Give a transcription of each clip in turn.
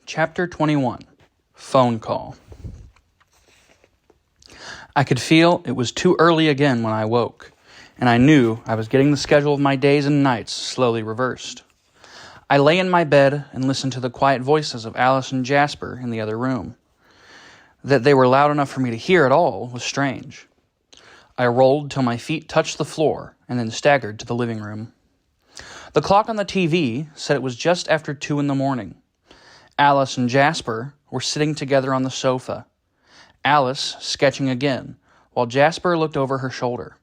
Chapter 21. Phone Call. I could feel it was too early again when I woke, and I knew I was getting the schedule of my days and nights slowly reversed. I lay in my bed and listened to the quiet voices of Alice and Jasper in the other room. That they were loud enough for me to hear at all was strange. I rolled till my feet touched the floor and then staggered to the living room. The clock on the TV said it was just after 2 a.m. Alice and Jasper were sitting together on the sofa, Alice sketching again, while Jasper looked over her shoulder.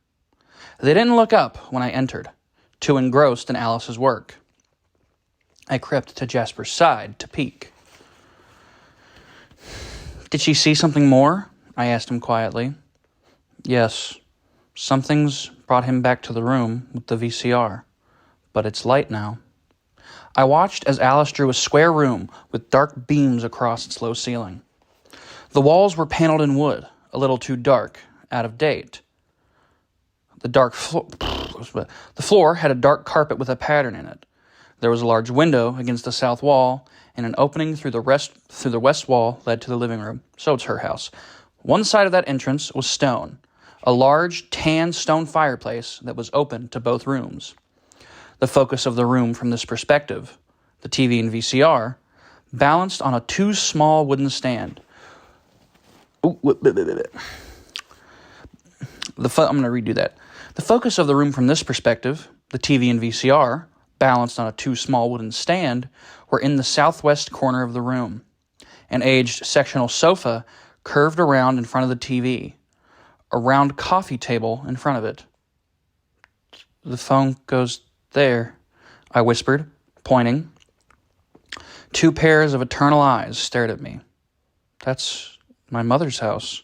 They didn't look up when I entered, too engrossed in Alice's work. I crept to Jasper's side to peek. "Did she see something more?" I asked him quietly. "Yes, something's brought him back to the room with the VCR, but it's light now." I watched as Alice drew a square room with dark beams across its low ceiling. The walls were paneled in wood, a little too dark, out of date. The floor had a dark carpet with a pattern in it. There was a large window against the south wall, and an opening through the west wall led to the living room. So it's her house. One side of that entrance was stone, a large tan stone fireplace that was open to both rooms. The focus of the room from this perspective, the TV and VCR, balanced on a too small wooden stand. I'm going to redo that. The focus of the room from this perspective, the TV and VCR, balanced on a too small wooden stand, were in the southwest corner of the room. An aged sectional sofa curved around in front of the TV, a round coffee table in front of it. "The phone goes there," I whispered, pointing. 2 pairs of eternal eyes stared at me. "That's my mother's house."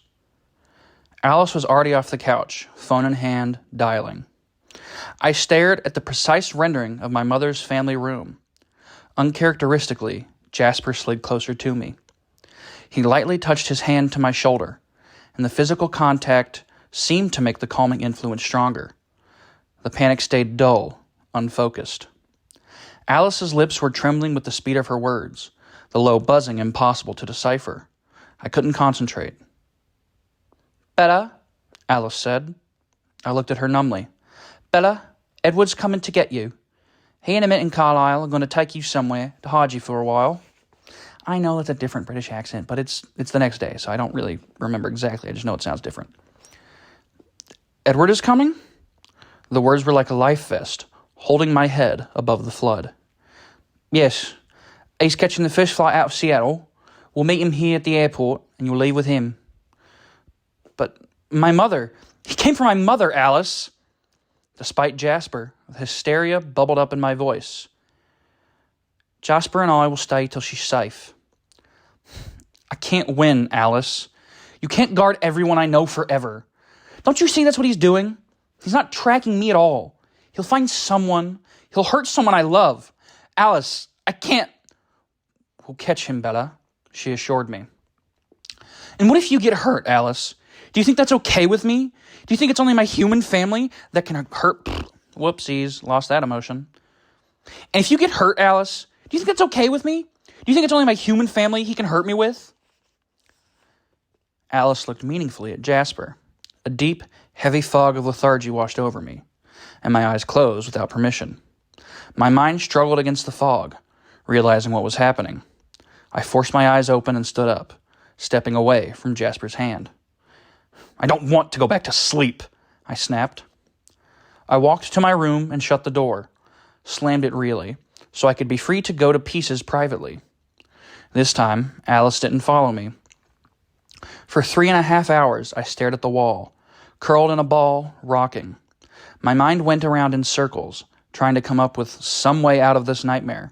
Alice was already off the couch, phone in hand, dialing. I stared at the precise rendering of my mother's family room. Uncharacteristically, Jasper slid closer to me. He lightly touched his hand to my shoulder, and the physical contact seemed to make the calming influence stronger. The panic stayed dull, unfocused. Alice's lips were trembling with the speed of her words, the low buzzing impossible to decipher. I couldn't concentrate. "Bella," Alice said. I looked at her numbly. "Bella, Edward's coming to get you. He and Emmett and Carlisle are going to take you somewhere to hide you for a while." I know that's a different British accent, but it's the next day, so I don't really remember exactly. I just know it sounds different. "Edward is coming?" The words were like a life vest, holding my head above the flood. "Yes, he's catching the first flight out of Seattle. We'll meet him here at the airport, and you'll leave with him." "But my mother, he came for my mother, Alice." Despite Jasper, the hysteria bubbled up in my voice. "Jasper and I will stay till she's safe." "I can't win, Alice. You can't guard everyone I know forever. Don't you see that's what he's doing? He's not tracking me at all. He'll find someone. He'll hurt someone I love. Alice, I can't." "We'll catch him, Bella," she assured me. "And what if you get hurt, Alice? Do you think that's okay with me? Do you think it's only my human family that can hurt?" Whoopsies, lost that emotion. "And if you get hurt, Alice, do you think that's okay with me? Do you think it's only my human family he can hurt me with?" Alice looked meaningfully at Jasper. A deep, heavy fog of lethargy washed over me, and my eyes closed without permission. My mind struggled against the fog, realizing what was happening. I forced my eyes open and stood up, stepping away from Jasper's hand. "I don't want to go back to sleep," I snapped. I walked to my room and shut the door, slammed it really, so I could be free to go to pieces privately. This time, Alice didn't follow me. For 3.5 hours, I stared at the wall, curled in a ball, rocking. My mind went around in circles, trying to come up with some way out of this nightmare.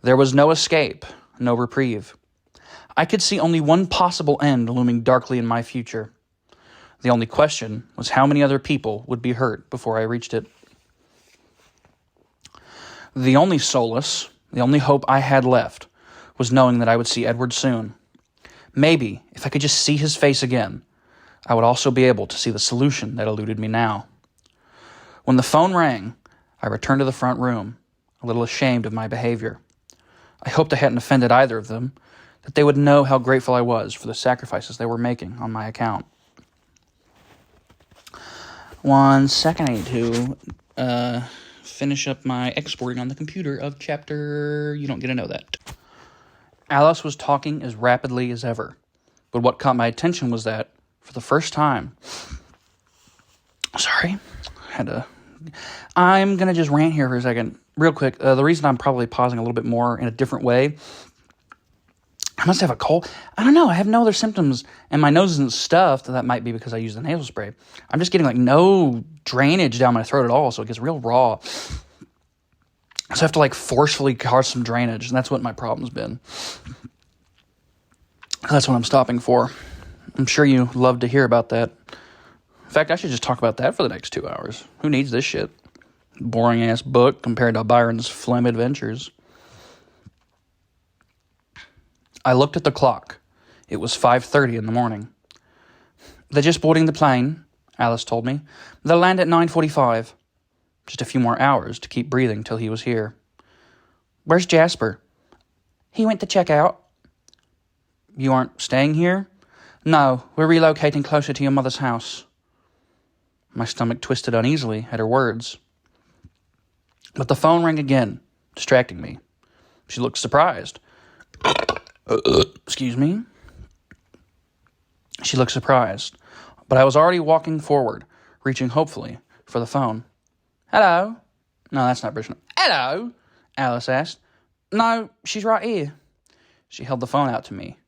There was no escape, no reprieve. I could see only one possible end looming darkly in my future. The only question was how many other people would be hurt before I reached it. The only solace, the only hope I had left, was knowing that I would see Edward soon. Maybe, if I could just see his face again, I would also be able to see the solution that eluded me now. When the phone rang, I returned to the front room, a little ashamed of my behavior. I hoped I hadn't offended either of them, that they would know how grateful I was for the sacrifices they were making on my account. 1 second, I need to finish up my exporting on the computer of chapter... You don't get to know that. Alice was talking as rapidly as ever, but what caught my attention was that, for the first time... Sorry, I'm going to just rant here for a second. Real quick, the reason I'm probably pausing a little bit more in a different way, I must have a cold. I don't know, I have no other symptoms, and my nose isn't stuffed. That might be because I use the nasal spray. I'm just getting, no drainage down my throat at all, so it gets real raw. So I have to, forcefully cause some drainage, and that's what my problem's been. That's what I'm stopping for. I'm sure you love to hear about that. In fact, I should just talk about that for the next 2 hours. Who needs this shit? Boring-ass book compared to Byron's phlegm adventures. I looked at the clock. It was 5:30 in the morning. They're just boarding the plane, Alice told me. They'll land at 9:45. Just a few more hours to keep breathing till he was here. Where's Jasper? He went to check out. You aren't staying here? No, we're relocating closer to your mother's house. My stomach twisted uneasily at her words. But the phone rang again, distracting me. She looked surprised. Excuse me? She looked surprised, but I was already walking forward, reaching hopefully for the phone. Hello? No, that's not British. Hello? Alice asked. No, she's right here. She held the phone out to me.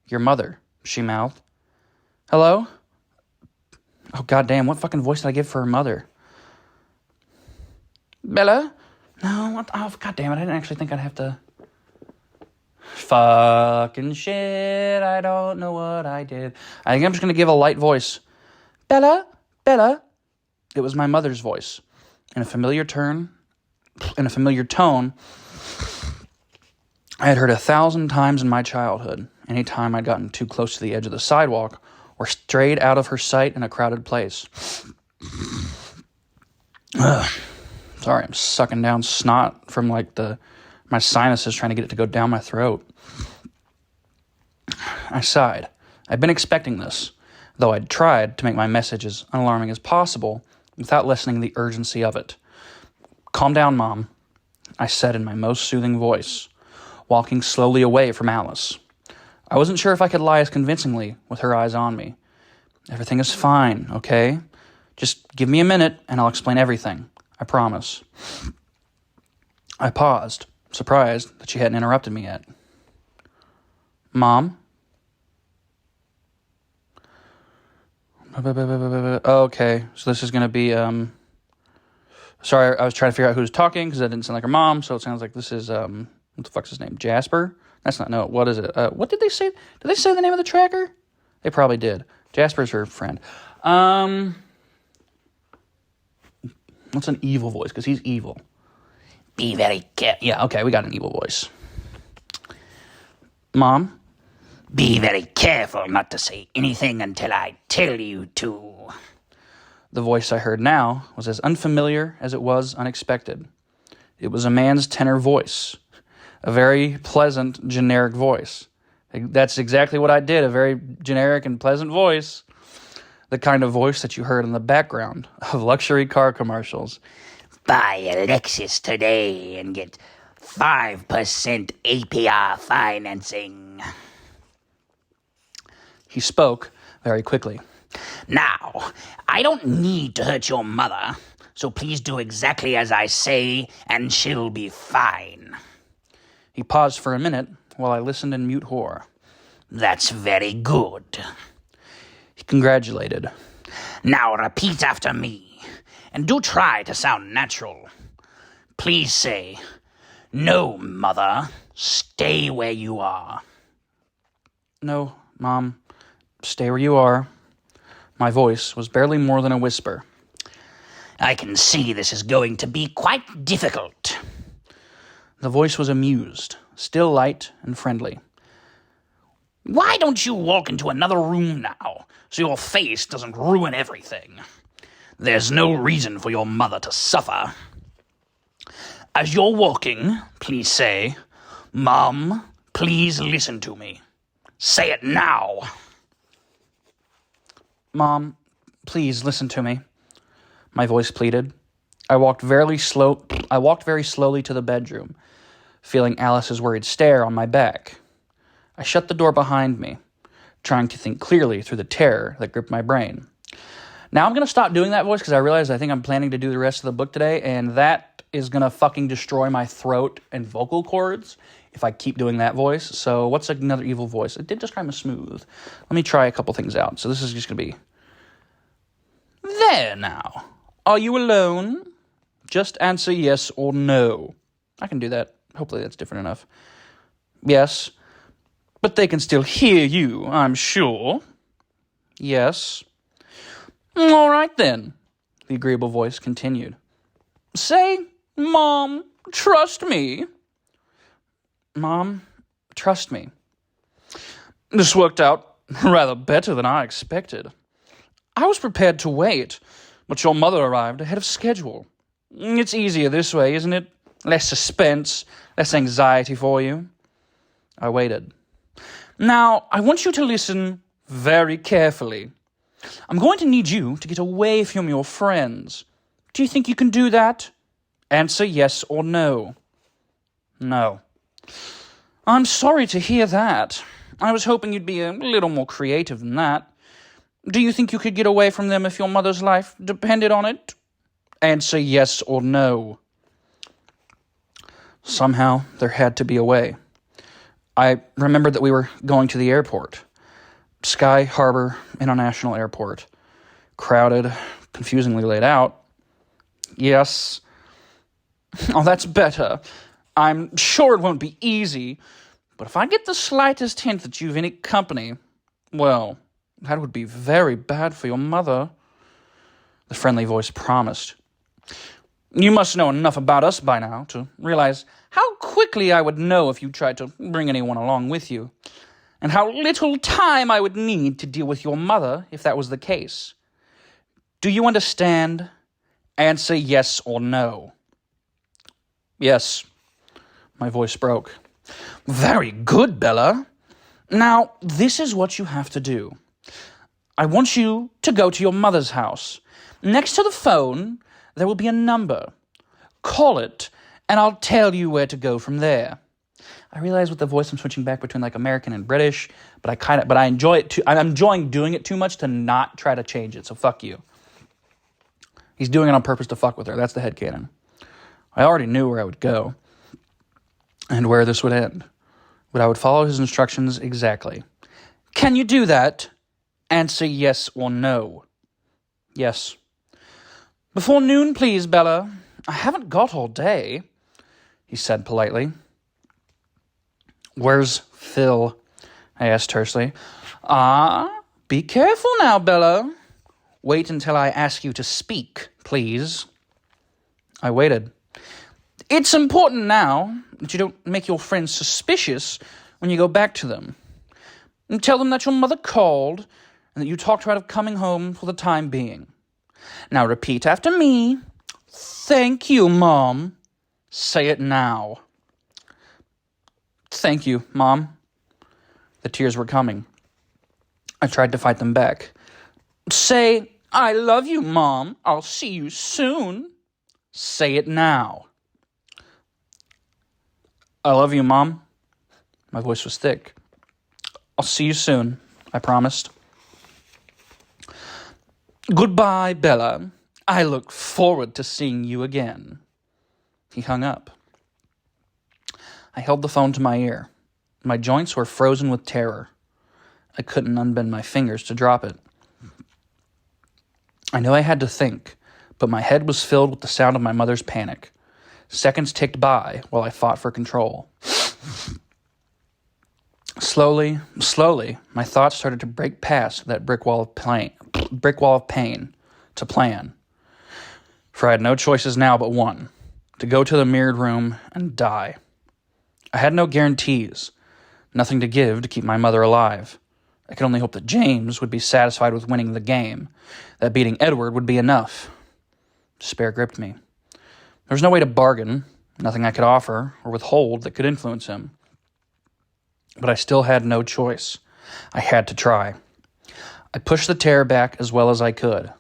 Your mother, she mouthed. Hello? Oh, goddamn, what fucking voice did I give for her mother? Bella? No, what? Oh, goddamn it, I didn't actually think I'd have to... Fucking shit, I don't know what I did. I think I'm just going to give a light voice. Bella? Bella? It was my mother's voice. In a familiar tone I had heard 1,000 times in my childhood, any time I'd gotten too close to the edge of the sidewalk or strayed out of her sight in a crowded place. Sorry, I'm sucking down snot from my sinuses trying to get it to go down my throat. I sighed. I'd been expecting this, though I'd tried to make my message as unalarming as possible without lessening the urgency of it. Calm down, Mom, I said in my most soothing voice, walking slowly away from Alice. I wasn't sure if I could lie as convincingly with her eyes on me. Everything is fine, okay? Just give me a minute and I'll explain everything. I promise. I paused, surprised that she hadn't interrupted me yet. Mom? Okay, so this is going to be, sorry, I was trying to figure out who's talking because that didn't sound like her mom, so it sounds like this is, what the fuck's his name, Jasper? That's not, no, what is it? What did they say? Did they say the name of the tracker? They probably did. Jasper's her friend. What's an evil voice? Because he's evil. Be very careful. Yeah, okay, we got an evil voice. Mom? Be very careful not to say anything until I tell you to. The voice I heard now was as unfamiliar as it was unexpected. It was a man's tenor voice. A very pleasant, generic voice. That's exactly what I did, a very generic and pleasant voice. The kind of voice that you heard in the background of luxury car commercials. Buy a Lexus today and get 5% APR financing. He spoke very quickly. Now, I don't need to hurt your mother, so please do exactly as I say, and she'll be fine. He paused for a minute while I listened in mute horror. That's very good. He congratulated. Now repeat after me, and do try to sound natural. Please say, no, mother, stay where you are. No, Mom, stay where you are. My voice was barely more than a whisper. I can see this is going to be quite difficult. The voice was amused, still light and friendly. Why don't you walk into another room now, so your face doesn't ruin everything? There's no reason for your mother to suffer. As you're walking, please say, Mom, please listen to me. Say it now. Mom, please listen to me, my voice pleaded. I walked very slowly to the bedroom, feeling Alice's worried stare on my back. I shut the door behind me, trying to think clearly through the terror that gripped my brain. Now I'm going to stop doing that voice because I realize I think I'm planning to do the rest of the book today, and that is going to fucking destroy my throat and vocal cords if I keep doing that voice. So what's another evil voice? It did describe as smooth. Let me try a couple things out. So this is just going to be... There now. Are you alone? Just answer yes or no. I can do that. Hopefully that's different enough. Yes. But they can still hear you, I'm sure. Yes. All right then, the agreeable voice continued. Say, Mom, trust me. Mom, trust me. This worked out rather better than I expected. I was prepared to wait, but your mother arrived ahead of schedule. It's easier this way, isn't it? Less suspense, less anxiety for you. I waited. Now, I want you to listen very carefully. I'm going to need you to get away from your friends. Do you think you can do that? Answer yes or no. No. I'm sorry to hear that. I was hoping you'd be a little more creative than that. Do you think you could get away from them if your mother's life depended on it? Answer yes or no. Somehow, there had to be a way. I remembered that we were going to the airport. Sky Harbor International Airport. Crowded, confusingly laid out. Yes. Oh, that's better. I'm sure it won't be easy, but if I get the slightest hint that you've any company, well, that would be very bad for your mother, the friendly voice promised. You must know enough about us by now to realize how quickly I would know if you tried to bring anyone along with you, and how little time I would need to deal with your mother if that was the case. Do you understand? Answer yes or no. Yes. My voice broke. Very good, Bella. Now, this is what you have to do. I want you to go to your mother's house. Next to the phone, there will be a number. Call it, and I'll tell you where to go from there. I realize with the voice I'm switching back between like American and British, but I enjoy it too. I'm enjoying doing it too much to not try to change it. So fuck you. He's doing it on purpose to fuck with her. That's the headcanon. I already knew where I would go and where this would end, but I would follow his instructions exactly. Can you do that? Answer yes or no. Yes. Before noon, please, Bella. I haven't got all day, he said politely. Where's Phil? I asked tersely. Be careful now, Bella. Wait until I ask you to speak, please. I waited. It's important now that you don't make your friends suspicious when you go back to them. And tell them that your mother called and that you talked her out of coming home for the time being. Now repeat after me. Thank you, Mom. Say it now. Thank you, Mom. The tears were coming. I tried to fight them back. Say, I love you, Mom. I'll see you soon. Say it now. I love you, Mom. My voice was thick. I'll see you soon, I promised. Goodbye, Bella. I look forward to seeing you again. He hung up. I held the phone to my ear. My joints were frozen with terror. I couldn't unbend my fingers to drop it. I knew I had to think, but my head was filled with the sound of my mother's panic. Seconds ticked by while I fought for control. Slowly, my thoughts started to break past that brick wall of pain to plan. For I had no choices now but one, to go to the mirrored room and die. I had no guarantees, nothing to give to keep my mother alive. I could only hope that James would be satisfied with winning the game, that beating Edward would be enough. Despair gripped me. There was no way to bargain, nothing I could offer or withhold that could influence him. But I still had no choice. I had to try. I pushed the tear back as well as I could.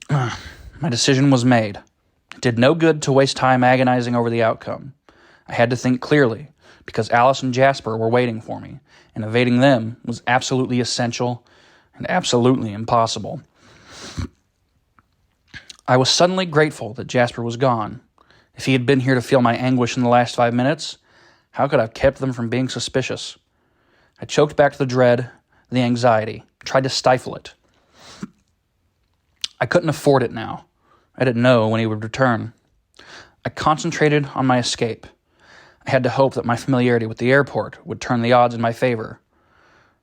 My decision was made. It did no good to waste time agonizing over the outcome. I had to think clearly, because Alice and Jasper were waiting for me, and evading them was absolutely essential and absolutely impossible. I was suddenly grateful that Jasper was gone. If he had been here to feel my anguish in the last 5 minutes, how could I have kept them from being suspicious? I choked back the dread, the anxiety, tried to stifle it. I couldn't afford it now. I didn't know when he would return. I concentrated on my escape. I had to hope that my familiarity with the airport would turn the odds in my favor.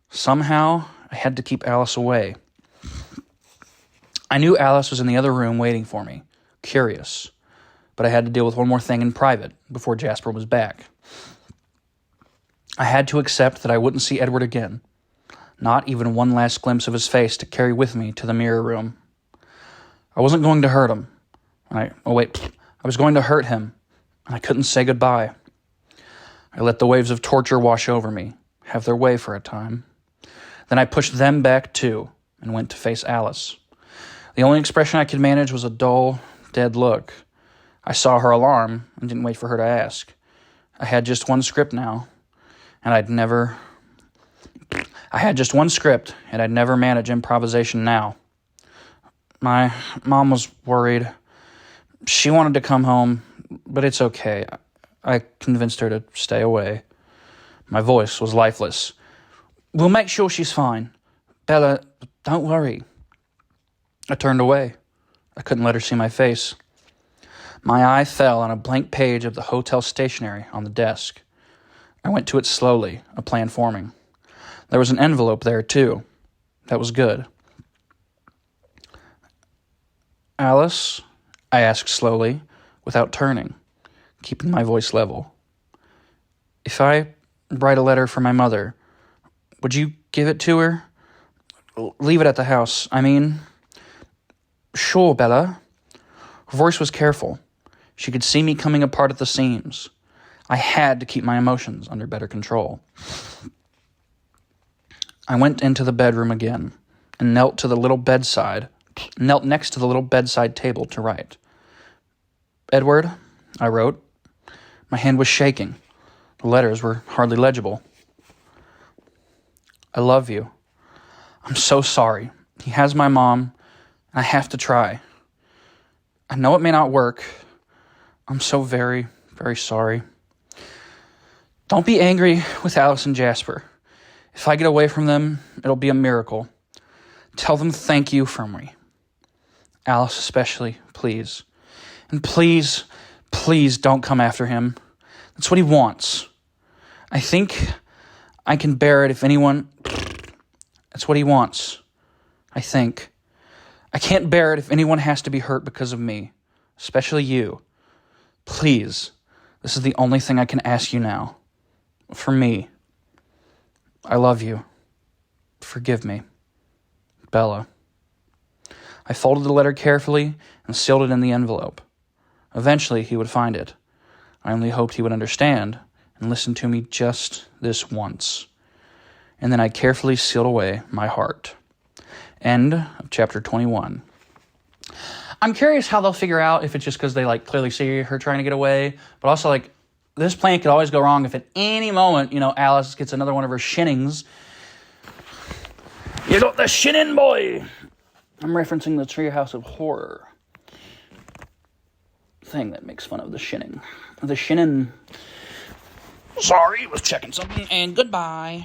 Somehow, I had to keep Alice away. I knew Alice was in the other room waiting for me, curious, but I had to deal with one more thing in private before Jasper was back. I had to accept that I wouldn't see Edward again, not even one last glimpse of his face to carry with me to the mirror room. I wasn't going to hurt him. I was going to hurt him, and I couldn't say goodbye. I let the waves of torture wash over me, have their way for a time. Then I pushed them back too, and went to face Alice. The only expression I could manage was a dull, dead look. I saw her alarm and didn't wait for her to ask. I had just one script now, and I'd never manage improvisation now. My mom was worried. She wanted to come home, but it's okay. I convinced her to stay away. My voice was lifeless. We'll make sure she's fine. Bella, don't worry. I turned away. I couldn't let her see my face. My eye fell on a blank page of the hotel stationery on the desk. I went to it slowly, a plan forming. There was an envelope there, too. That was good. Alice, I asked slowly, without turning, keeping my voice level. If I write a letter for my mother, would you give it to her? Leave it at the house, I mean. Sure, Bella. Her voice was careful. She could see me coming apart at the seams. I had to keep my emotions under better control. I went into the bedroom again and knelt next to the little bedside table to write. Edward, I wrote. My hand was shaking. The letters were hardly legible. I love you. I'm so sorry. He has my mom, and I have to try. I know it may not work. I'm so very, very sorry. Don't be angry with Alice and Jasper. If I get away from them, it'll be a miracle. Tell them thank you from me. Alice especially, please. And please, please don't come after him. That's what he wants. I think I can bear it if anyone... That's what he wants. I think. I can't bear it if anyone has to be hurt because of me. Especially you. Please. This is the only thing I can ask you now. For me. I love you. Forgive me. Bella. I folded the letter carefully and sealed it in the envelope. Eventually, he would find it. I only hoped he would understand and listen to me just this once. And then I carefully sealed away my heart. End of chapter 21. I'm curious how they'll figure out if it's just because they clearly see her trying to get away, but also this plan could always go wrong if at any moment, Alice gets another one of her shinnings. You got the shinning boy! I'm referencing the Treehouse of Horror thing that makes fun of the shinning. The shinning. Sorry, was checking something, and goodbye.